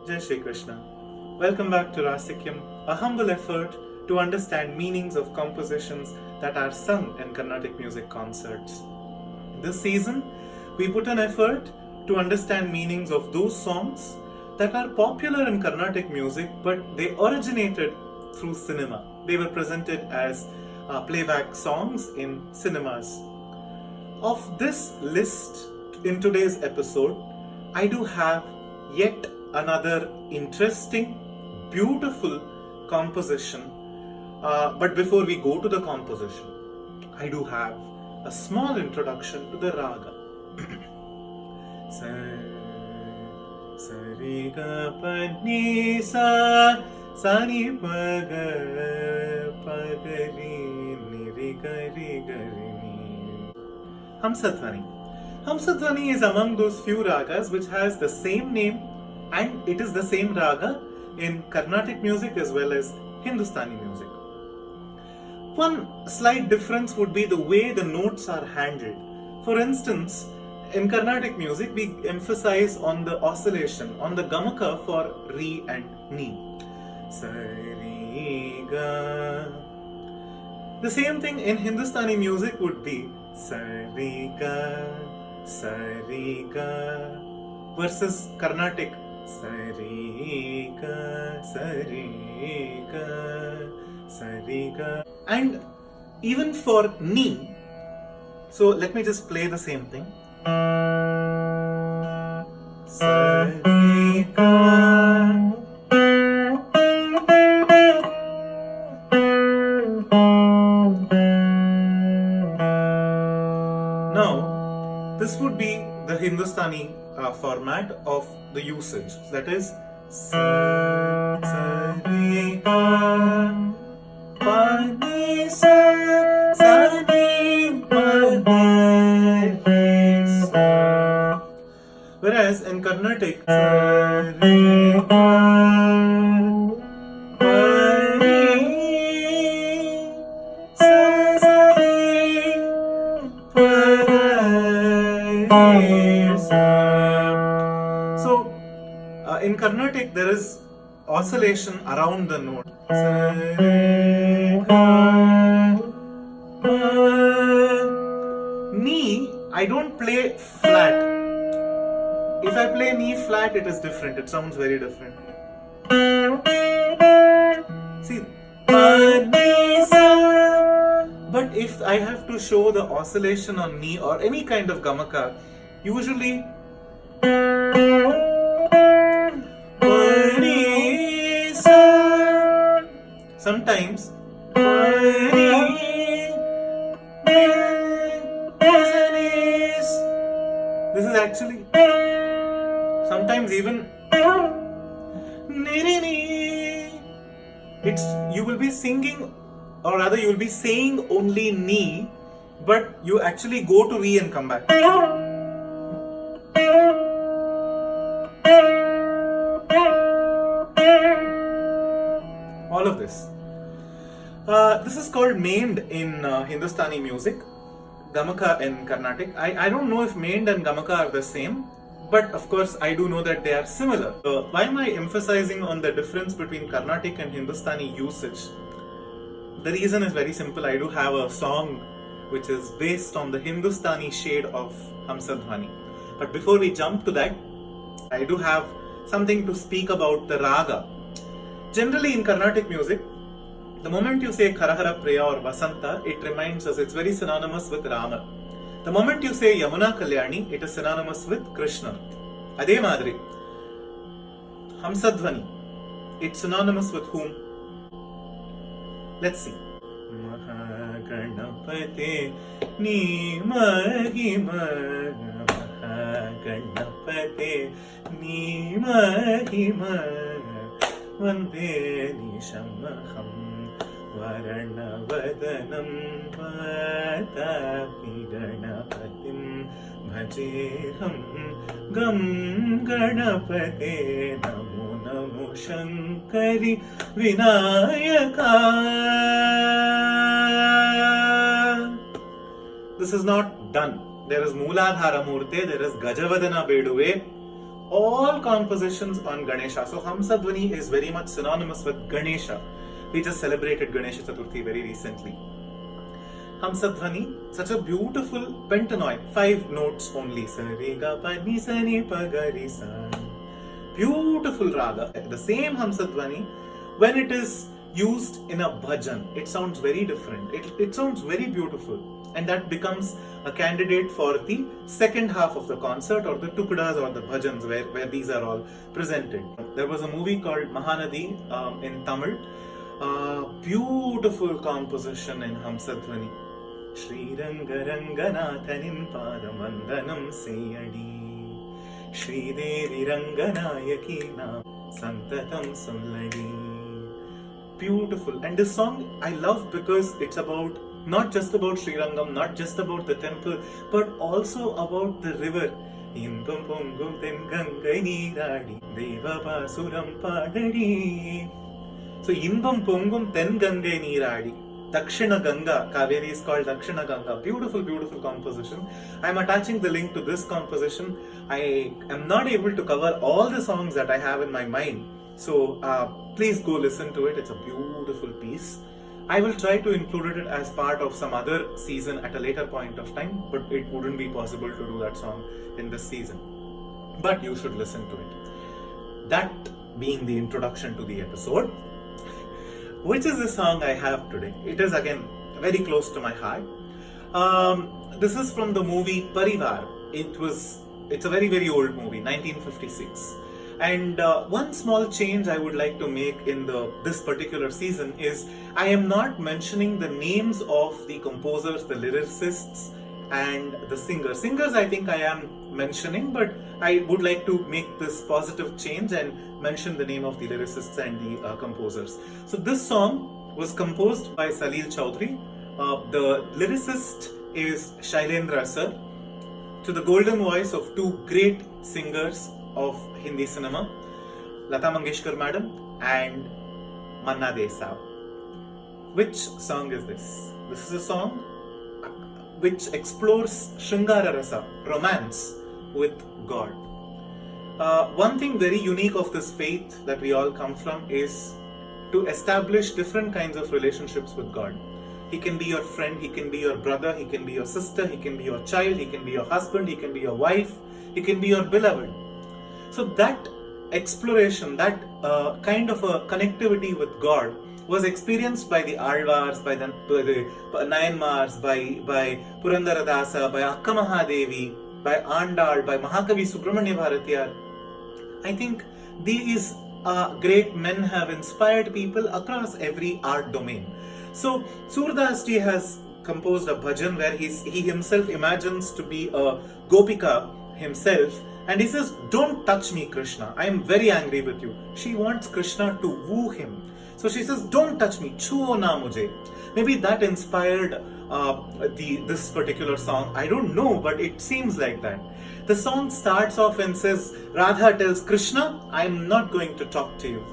Jai Shri Krishna. Welcome back to Rasikyam, a humble effort to understand meanings of compositions that are sung in Carnatic music concerts. This season, we put an effort to understand meanings of those songs that are popular in Carnatic music but they originated through cinema. They were presented as playback songs in cinemas. Of this list in today's episode, I do have yet another interesting, beautiful composition. But before we go to the composition, I do have a small introduction to the raga. Sari ga pa ni sa sani pa ga pa ga ri ni ri ga ri ga ri ni. Hamsadhvani. Hamsadhvani is among those few ragas which has the same name and it is the same raga in Carnatic music as well as Hindustani music. One slight difference would be the way the notes are handled. For instance, in Carnatic music, we emphasize on the oscillation, on the gamaka for Ri and Ni. Sa, Ri, Ga. The same thing in Hindustani music would be Sa, Ri, Ga, Sa, Ri, Ga versus Carnatic Sa, Ri, Ga, Sa, Ri, Ga, Sa, Ri, Ga. And even for Ni, so let me just play the same thing. Sa, Ri, Ga. Now, this would be the Hindustani format of the usage. That is, Sa, Sa, Ri, Ga, Pa, Ni, Sa, Sa, Ni, Pa, Ga, Re, Sa. Whereas in Carnatic, Sa, Ri, Ga, Pa, Ni, Sa, Sa, Ri, Pa, Re, Sa. So, in Carnatic, there is oscillation around the note. Sa, Re, Ga, Pa. Ni, I don't play flat. If I play Ni flat, it is different. It sounds very different. See, Pa, Ni, Sa. But if I have to show the oscillation on Ni or any kind of gamaka, usually sometimes this is actually sometimes even it's you will be singing or rather you will be saying only Ni but you actually go to Re and come back. All of this. This is called maimed in Hindustani music, gamaka in Carnatic. I don't know if maimed and gamaka are the same, but of course I do know that they are similar. Why am I emphasizing on the difference between Carnatic and Hindustani usage? The reason is very simple. I do have a song which is based on the Hindustani shade of Hamsadhvani. But before we jump to that, I do have something to speak about the raga. Generally in Carnatic music, the moment you say Karahara Priya or Vasanta, it reminds us it's very synonymous with Rama. The moment you say Yamuna Kalyani, it is synonymous with Krishna. Ade Madri. Hamsadhvani, it's synonymous with whom? Let's see. Mahaganapate Ni Mahima Mahaganapate Ni Mahima Vande Nishamaham Varanavadanam Vatapi Ganapatim Bhajeham Gam Ganapate Namo Namo Shankari Vinayaka. This is not done. There is Mooladhara Murte, there is Gajavadana Beduve. all compositions on Ganesha. So Hamsadhvani is very much synonymous with Ganesha. We just celebrated Ganesha Chaturthi very recently. Hamsadhvani, such a beautiful pentanoid, 5 notes only. Beautiful raga. The same Hamsadhvani, when it is used in a bhajan, it sounds very different. It sounds very beautiful. And that becomes a candidate for the second half of the concert, or the tukdas or the bhajans, where these are all presented. There was a movie called Mahanadi in Tamil. Beautiful composition in Hamsadhvani. Shri Rangaranganathanin Padamandanam Seyadi, Shri Devi Ranganayaki Nam Santatam Solladi. Beautiful. And this song I love because it's about not just about Sri Rangam, not just about the temple, but also about the river. Inbam pongum ten gangai neeradi, deva basuram padadi. So Inbam pongum ten gangai neeradi. Dakshina Ganga, Kaveri is called Dakshina Ganga. Beautiful, beautiful composition. I am attaching the link to this composition. I am not able to cover all the songs that I have in my mind. So please go listen to it. It's a beautiful piece. I will try to include it as part of some other season at a later point of time, but it wouldn't be possible to do that song in this season. But you should listen to it. That being the introduction to the episode, which is the song I have today. It is again very close to my heart. This is from the movie Parivar. It's a very, very old movie, 1956. And one small change I would like to make in this particular season is I am not mentioning the names of the composers, the lyricists, and the singers. Singers I think I am mentioning, but I would like to make this positive change and mention the name of the lyricists and the composers. So this song was composed by Salil Chaudhary. The lyricist is Shailendra sir, to the golden voice of 2 great singers of Hindi cinema, Lata Mangeshkar madam and Manna De Saab. Which song is this? This is a song which explores Shringara Rasa, romance with God. One thing very unique of this faith that we all come from is to establish different kinds of relationships with God. He can be your friend, he can be your brother, he can be your sister, he can be your child, he can be your husband, he can be your wife, he can be your beloved. So that exploration, that kind of a connectivity with God was experienced by the Alvars, by the Nayanmars, by Purandaradasa, by Akka Mahadevi, by Andal, by Mahakavi Subramanya Bharatiyar. I think these great men have inspired people across every art domain. So Surdas Ji has composed a bhajan where he himself imagines to be a Gopika himself, and he says, "Don't touch me, Krishna. I am very angry with you." She wants Krishna to woo him. So she says, "Don't touch me. Chuo na mujhe." Maybe that inspired this particular song. I don't know, but it seems like that. The song starts off and says, Radha tells Krishna, "I am not going to talk to you."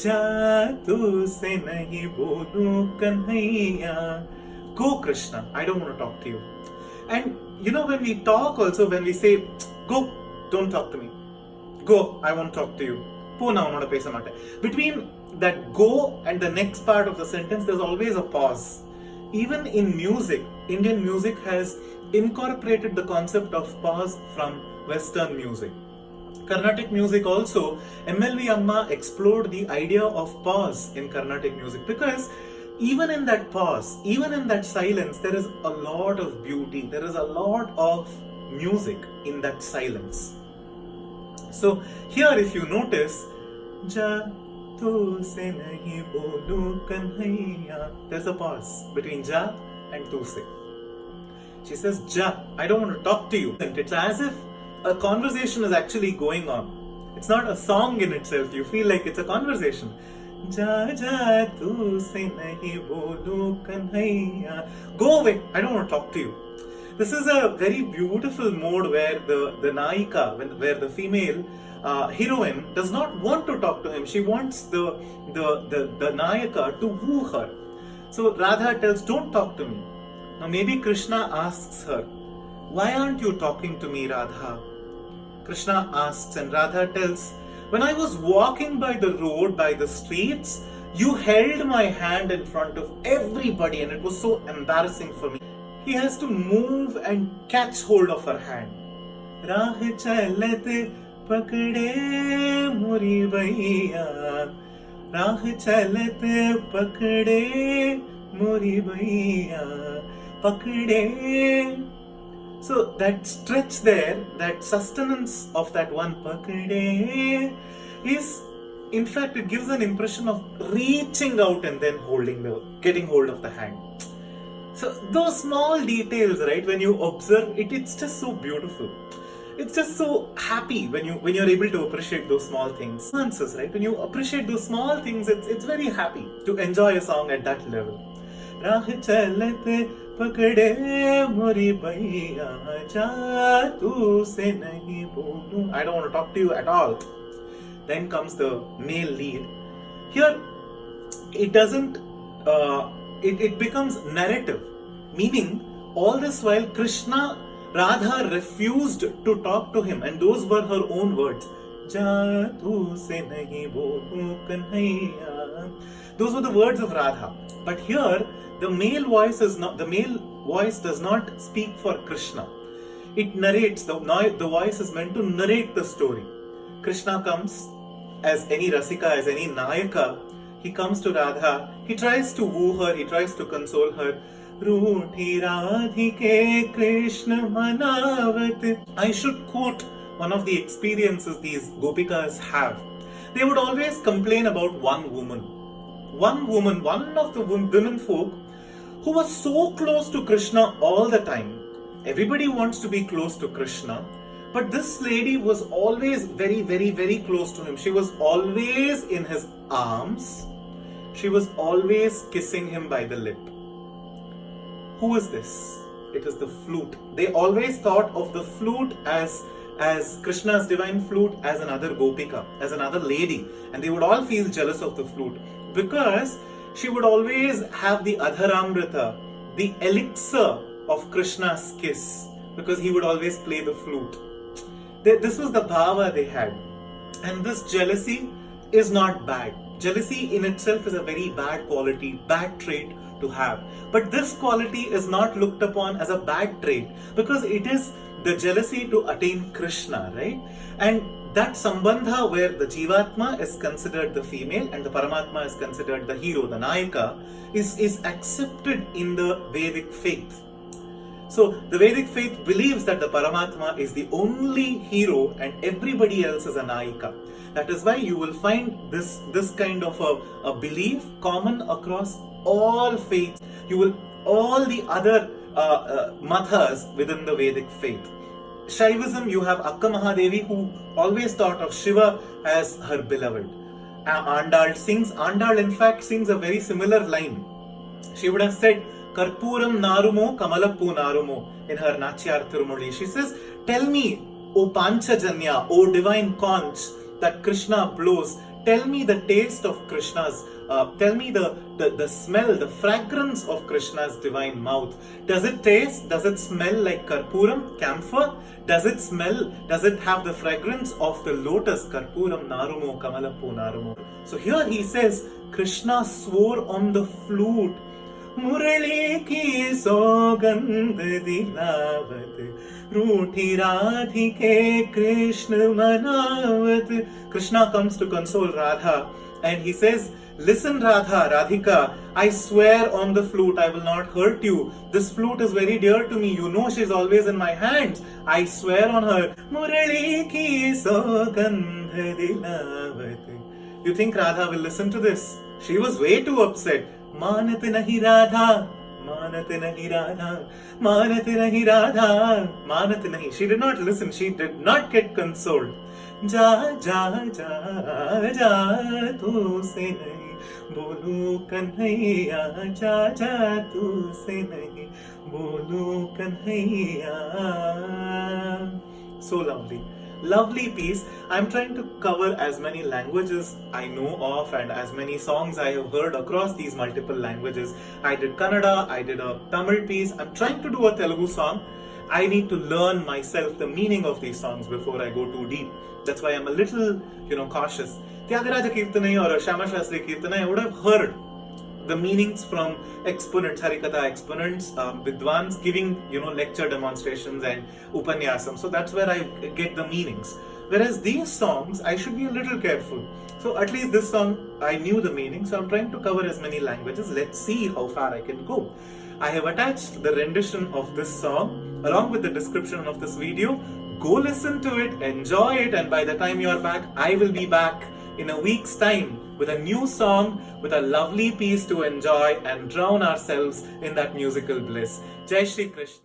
Ja tu se nahi bolu kanhaiya. Go, Krishna. I don't want to talk to you. And when we talk also, when we say, "Go, don't talk to me. Go, I won't talk to you." Between that go and the next part of the sentence, there's always a pause. Even in music, Indian music has incorporated the concept of pause from Western music. Carnatic music also, MLV Amma explored the idea of pause in Carnatic music, because even in that pause, even in that silence, there is a lot of beauty, there is a lot of music in that silence. So here, if you notice, Ja tu se nahi bolu kanhaiya, there's a pause between Ja and tu se. She says, Ja, I don't want to talk to you. And it's as if a conversation is actually going on. It's not a song in itself. You feel like it's a conversation. Ja ja tu se nahi bolu kanhaiya. Go away. I don't want to talk to you. This is a very beautiful mode where the Naika, where the female heroine does not want to talk to him. She wants the Nayaka to woo her. So Radha tells, "Don't talk to me." Now maybe Krishna asks her, "Why aren't you talking to me, Radha?" Krishna asks and Radha tells, when I was walking by the road, by the streets, you held my hand in front of everybody and it was so embarrassing for me. He has to move and catch hold of her hand. Raah chalat pakde mori bhaiya, raah chalat pakde mori bhaiya, pakde. So that stretch there, that sustenance of that one pakde is, in fact, it gives an impression of reaching out and then getting hold of the hand. So those small details, right, when you observe it, it's just so beautiful. It's just so happy when you're able to appreciate those small things. Nuances, right? When you appreciate those small things, it's very happy to enjoy a song at that level. Raah chalat pakde mori bhaiya, ja tu se nahi bolu. I don't want to talk to you at all. Then comes the male lead. Here, it doesn't. It becomes narrative, meaning all this while Radha refused to talk to him, and those were her own words. Ja tu se nahi bolu kanhaiya. Those were the words of Radha. But here, the male voice does not speak for Krishna. It narrates. The voice is meant to narrate the story. Krishna comes as any Rasika, as any Nayaka. He comes to Radha. He tries to woo her. He tries to console her. Ruthi Radhike Krishna Manavat. I should quote one of the experiences these Gopikas have. They would always complain about one woman, one of the women folk who was so close to Krishna all the time. Everybody wants to be close to Krishna, but this lady was always very, very, very close to him. She was always in his arms. She was always kissing him by the lip. Who is this? It is the flute. They always thought of the flute as Krishna's divine flute as another Gopika, as another lady, and they would all feel jealous of the flute because she would always have the Adharamrita, the elixir of Krishna's kiss, because he would always play the flute. This was the bhava they had, and this jealousy is not bad. Jealousy in itself is a very bad quality, bad trait to have. But this quality is not looked upon as a bad trait because it is the jealousy to attain Krishna, right? And that sambandha where the Jivatma is considered the female and the Paramatma is considered the hero, the Nayaka, is accepted in the Vedic faith. So the Vedic faith believes that the Paramatma is the only hero and everybody else is a Nayika. That is why you will find this kind of a belief common across all faiths. You will all the other mathas within the Vedic faith. Shaivism, you have Akka Mahadevi who always thought of Shiva as her beloved. Andal in fact sings a very similar line. She would have said, Karpuram Narumo Kamalappu Narumo in her Nachyar Tirumuli. She says, tell me, O Panchajanya, O divine conch that Krishna blows, tell me the taste of Krishna's, tell me the smell, the fragrance of Krishna's divine mouth. Does it taste, does it smell like Karpuram, camphor? Does it have the fragrance of the lotus, Karpuram Narumo Kamalappu Narumo? So here he says, Krishna swore on the flute, Murali ki sogandh dilavat, Ruthi Radhike Krishna Manavat. Krishna comes to console Radha and he says, listen Radha, Radhika, I swear on the flute I will not hurt you. This flute is very dear to me. You know she's always in my hands. I swear on her. Murali ki sogandh dilavat. You think Radha will listen to this? She was way too upset. Manat nahi Radha, manat nahi Radha, manat nahi Radha, manat nahi. She did not listen. She did not get consoled. Ja ja ja ja tu se nahi bolu kanhaiya, ja ja tu se nahi bolu kanhaiya. So lovely. Lovely piece. I'm trying to cover as many languages I know of and as many songs I have heard across these multiple languages. I did Kannada, I did a Tamil piece. I'm trying to do a Telugu song. I need to learn myself the meaning of these songs before I go too deep. That's why I'm a little, cautious. Tyagaraja Kirtane or Shama Shastri Kirtane, I would have heard the meanings from exponents, Harikatha exponents, Vidwans giving, lecture demonstrations and Upanyasam. So that's where I get the meanings. Whereas these songs, I should be a little careful. So at least this song, I knew the meaning. So I'm trying to cover as many languages. Let's see how far I can go. I have attached the rendition of this song along with the description of this video. Go listen to it, enjoy it, and by the time you are back, I will be back in a week's time with a new song, with a lovely piece to enjoy and drown ourselves in that musical bliss. Jai Shri Krishna.